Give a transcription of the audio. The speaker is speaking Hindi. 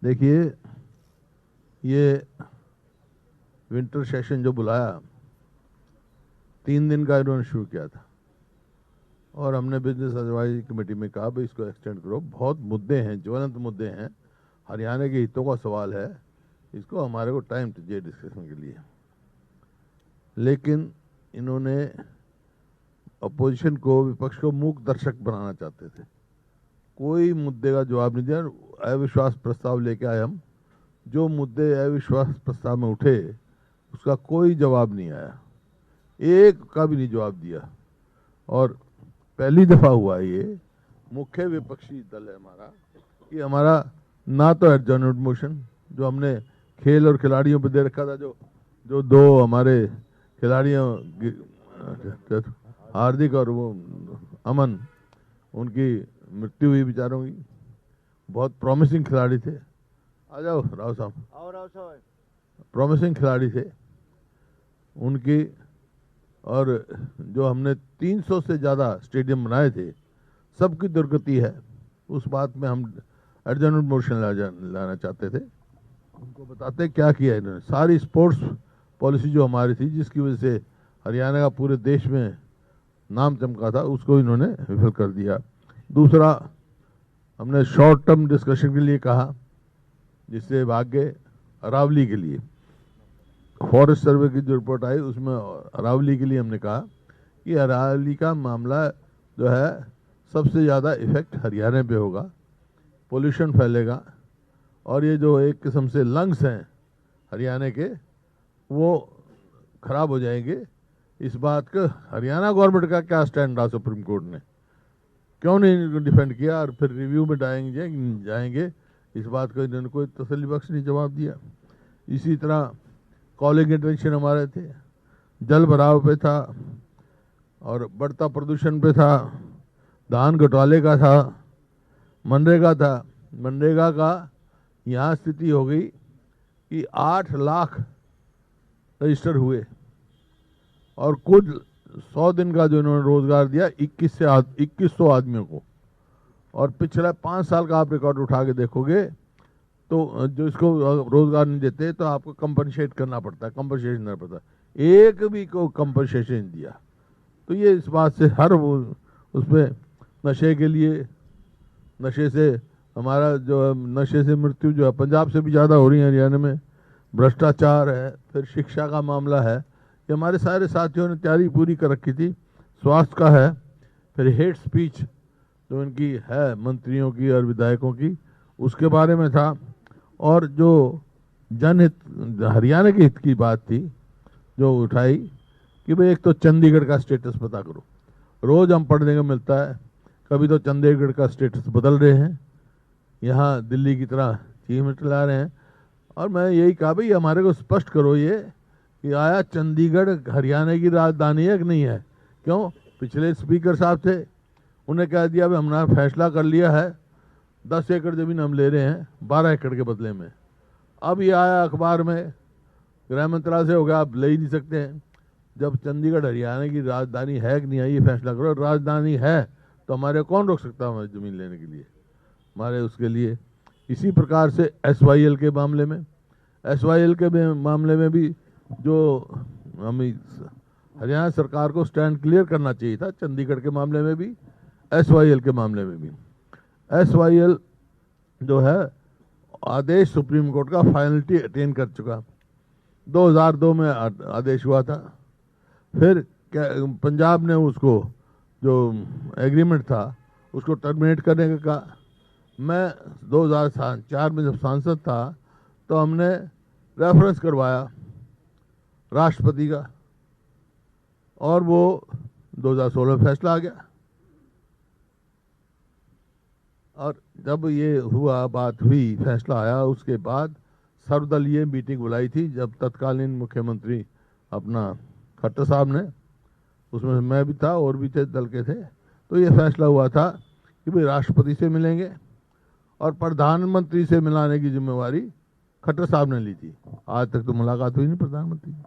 देखिए, ये विंटर सेशन जो बुलाया 3 दिन का इन्होंने शुरू किया था और हमने बिजनेस एडवाइजरी कमेटी में कहा भाई इसको एक्सटेंड करो। बहुत मुद्दे हैं, ज्वलंत मुद्दे हैं, हरियाणा के हितों का सवाल है, इसको हमारे को टाइम चाहिए डिस्कशन के लिए। लेकिन इन्होंने अपोजिशन को, विपक्ष को मूक दर्शक बनाना चाहते थे। कोई मुद्दे का जवाब नहीं दिया। अविश्वास प्रस्ताव लेके आए हम, जो मुद्दे अविश्वास प्रस्ताव में उठे उसका कोई जवाब नहीं आया, एक का भी नहीं जवाब दिया। और पहली दफा हुआ है ये, मुख्य विपक्षी दल है हमारा, कि हमारा ना तो एडजर्नमेंट मोशन जो हमने खेल और खिलाड़ियों पर दे रखा था, जो दो हमारे खिलाड़ियों हार्दिक और वो अमन, उनकी मृत्यु हुई बेचारों की, बहुत प्रॉमिसिंग खिलाड़ी थे। आ जाओ राव साहब, आओ राव साहब, प्रॉमिसिंग खिलाड़ी थे उनकी। और जो हमने 300 से ज़्यादा स्टेडियम बनाए थे, सबकी दुर्गति है। उस बात में हम एडजर्नमेंट मोशन लाना चाहते थे। उनको बताते क्या किया इन्होंने। सारी स्पोर्ट्स पॉलिसी जो हमारी थी, जिसकी वजह से हरियाणा का पूरे देश में नाम चमका था, उसको इन्होंने विफल कर दिया। दूसरा, हमने शॉर्ट टर्म डिस्कशन के लिए कहा, जिससे भाग्य अरावली के लिए फॉरेस्ट सर्वे की जो रिपोर्ट आई उसमें अरावली के लिए हमने कहा कि अरावली का मामला जो है सबसे ज़्यादा इफेक्ट हरियाणा पे होगा, पोल्यूशन फैलेगा और ये जो एक किस्म से लंग्स हैं हरियाणा के, वो खराब हो जाएंगे। इस बात का हरियाणा गवर्नमेंट का क्या स्टैंड रहा सुप्रीम कोर्ट ने, क्यों नहीं डिफेंड किया और फिर रिव्यू में जाएंगे, इस बात को इन्होंने कोई तसल्ली बख्श नहीं जवाब दिया। इसी तरह कॉलिंग अटेंशन हमारे थे, जल भराव पे था और बढ़ता प्रदूषण पे था, धान घोटाले का था, मनरेगा था। मनरेगा का यहाँ स्थिति हो गई कि 8 लाख रजिस्टर हुए और कुल 100 दिन का जो इन्होंने रोजगार दिया 2100 आदमियों को। और पिछले 5 साल का आप रिकॉर्ड उठा के देखोगे तो जो इसको रोजगार नहीं देते तो आपको कंपनसेट करना पड़ता है, कंपनसेशन देना पड़ता है। एक भी को कंपनसेशन नहीं दिया। तो ये इस बात से हर उसमें नशे के लिए, नशे से हमारा जो नशे से मृत्यु जो है पंजाब से भी ज़्यादा हो रही है हरियाणा में, भ्रष्टाचार है, फिर शिक्षा का मामला है, ये हमारे सारे साथियों ने तैयारी पूरी कर रखी थी। स्वास्थ्य का है, फिर हेट स्पीच जो इनकी है मंत्रियों की और विधायकों की, उसके बारे में था। और जो जनहित हरियाणा के हित की बात थी जो उठाई कि भाई एक तो चंडीगढ़ का स्टेटस पता करो। रोज़ हम पढ़ने को मिलता है, कभी तो चंडीगढ़ का स्टेटस बदल रहे हैं, यहाँ दिल्ली की तरह चीफ मिनिस्टर ला रहे हैं। और मैं यही कहा भाई हमारे को स्पष्ट करो ये कि आया चंडीगढ़ हरियाणा की राजधानी है कि नहीं है। क्यों, पिछले स्पीकर साहब थे, उन्हें कह दिया भाई हमने फैसला कर लिया है, 10 एकड़ ज़मीन हम ले रहे हैं 12 एकड़ के बदले में। अब ये आया अखबार में, गृह मंत्रालय से हो गया, आप ले ही नहीं सकते हैं। जब चंडीगढ़ हरियाणा की राजधानी है कि नहीं है ये फैसला करो। राजधानी है तो हमारे कौन रोक सकता है हमारी ज़मीन लेने के लिए, हमारे उसके लिए। इसी प्रकार से SYL के मामले में, SYL के मामले में भी जो हम हरियाणा सरकार को स्टैंड क्लियर करना चाहिए था, चंडीगढ़ के मामले में भी, SYL के मामले में भी। SYL जो है आदेश सुप्रीम कोर्ट का फाइनलिटी अटेन कर चुका, 2002 में आदेश हुआ था। फिर पंजाब ने उसको जो एग्रीमेंट था उसको टर्मिनेट करने का कहा। मैं 2004 में जब सांसद था तो हमने रेफरेंस करवाया राष्ट्रपति का और वो 2016 में फैसला आ गया। और जब ये हुआ, बात हुई, फैसला आया, उसके बाद सर्वदलीय मीटिंग बुलाई थी जब तत्कालीन मुख्यमंत्री अपना खट्टर साहब ने, उसमें मैं भी था और भी थे दल के थे। तो ये फैसला हुआ था कि भाई राष्ट्रपति से मिलेंगे और प्रधानमंत्री से मिलाने की जिम्मेवारी खट्टर साहब ने ली थी। आज तक तो मुलाकात हुई नहीं प्रधानमंत्री की।